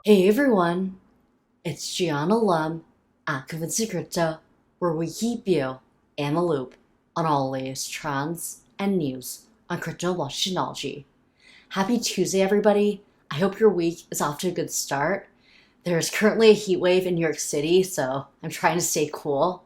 Hey everyone, it's Gianna Lum at Convincing Crypto, where we keep you in the loop on all the latest trends and news on crypto blockchain technology. Happy Tuesday, everybody. I hope your week is off to a good start. There's currently a heat wave in New York City, so I'm trying to stay cool.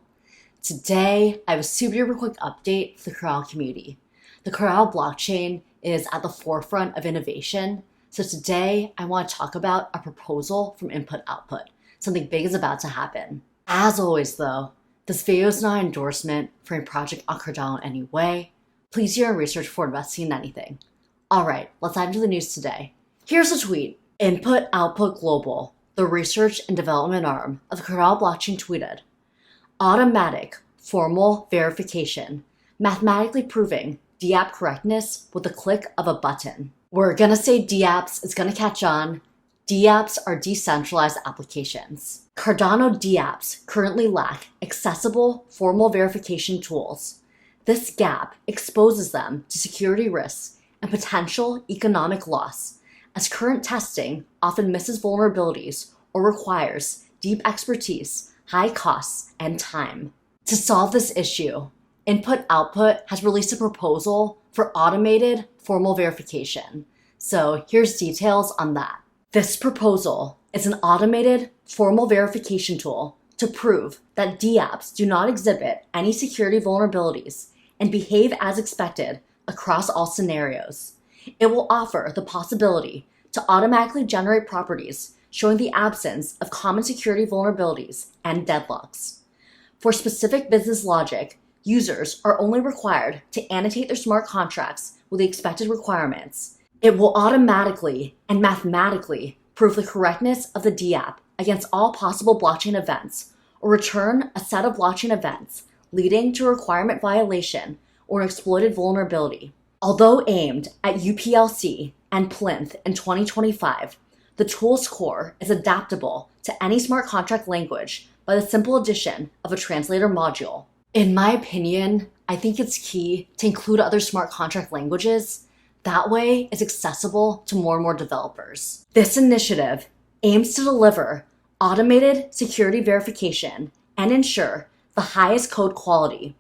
Today, I have a super quick update for the Cardano community. The Cardano blockchain is at the forefront of innovation. So today, I want to talk about a proposal from Input Output. Something big is about to happen. As always though, this video is not an endorsement for a project on Cardano in any way. Please do your own research before investing in anything. Alright, let's dive into the news today. Here's a tweet. Input Output Global, the research and development arm of the Cardano blockchain, tweeted, automatic formal verification, mathematically proving dee-app correctness with the click of a button. We're gonna say dee-apps is gonna catch on. Dee-apps are decentralized applications. Cardano dee-apps currently lack accessible formal verification tools. This gap exposes them to security risks and potential economic loss, as current testing often misses vulnerabilities or requires deep expertise, high costs, and time. To solve this issue, Input Output has released a proposal for automated formal verification. So here's details on that. This proposal is an automated formal verification tool to prove that dee-apps do not exhibit any security vulnerabilities and behave as expected across all scenarios. It will offer the possibility to automatically generate properties showing the absence of common security vulnerabilities and deadlocks. For specific business logic, users are only required to annotate their smart contracts with the expected requirements. It will automatically and mathematically prove the correctness of the dee-app against all possible blockchain events, or return a set of blockchain events leading to a requirement violation or an exploited vulnerability. Although aimed at UPLC and Plinth in 2025, the tool's core is adaptable to any smart contract language by the simple addition of a translator module. In my opinion, I think it's key to include other smart contract languages. That way, it's accessible to more and more developers. This initiative aims to deliver automated security verification and ensure the highest code quality.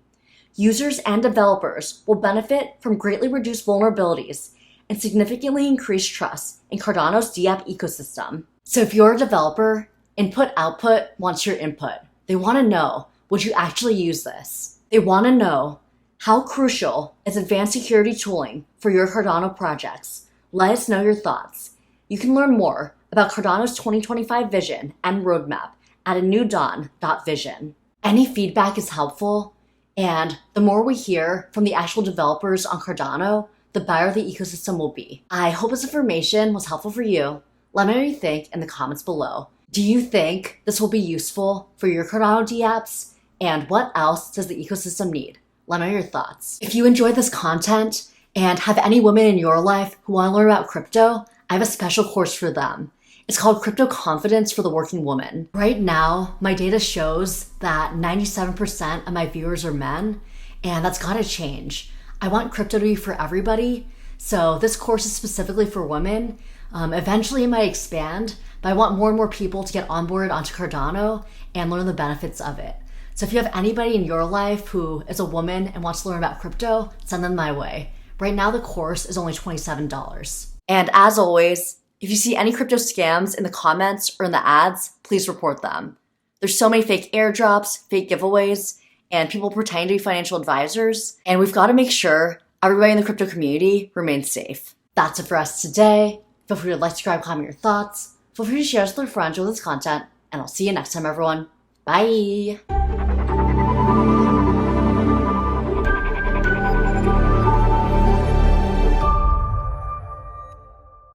Users and developers will benefit from greatly reduced vulnerabilities and significantly increased trust in Cardano's dee-app ecosystem. So if you're a developer, Input Output wants your input. They want to know, would you actually use this? They want to know, how crucial is advanced security tooling for your Cardano projects? Let us know your thoughts. You can learn more about Cardano's 2025 vision and roadmap at anewdawn.vision. Any feedback is helpful, and the more we hear from the actual developers on Cardano, the better the ecosystem will be. I hope this information was helpful for you. Let me know what you think in the comments below. Do you think this will be useful for your Cardano dee-apps? And what else does the ecosystem need? Let me know your thoughts. If you enjoyed this content and have any women in your life who want to learn about crypto, I have a special course for them. It's called Crypto Confidence for the Working Woman. Right now, my data shows that 97% of my viewers are men, and that's gotta change. I want crypto to be for everybody, so this course is specifically for women. Eventually it might expand, but I want more and more people to get onboarded onto Cardano and learn the benefits of it. So if you have anybody in your life who is a woman and wants to learn about crypto, send them my way. Right now the course is only $27. And as always, if you see any crypto scams in the comments or in the ads, please report them. There's so many fake airdrops, fake giveaways, and people pretending to be financial advisors, and we've got to make sure everybody in the crypto community remains safe. That's it for us today. Feel free to like, subscribe, comment your thoughts. Feel free to share this with your friends with this content, and I'll see you next time, everyone. Bye!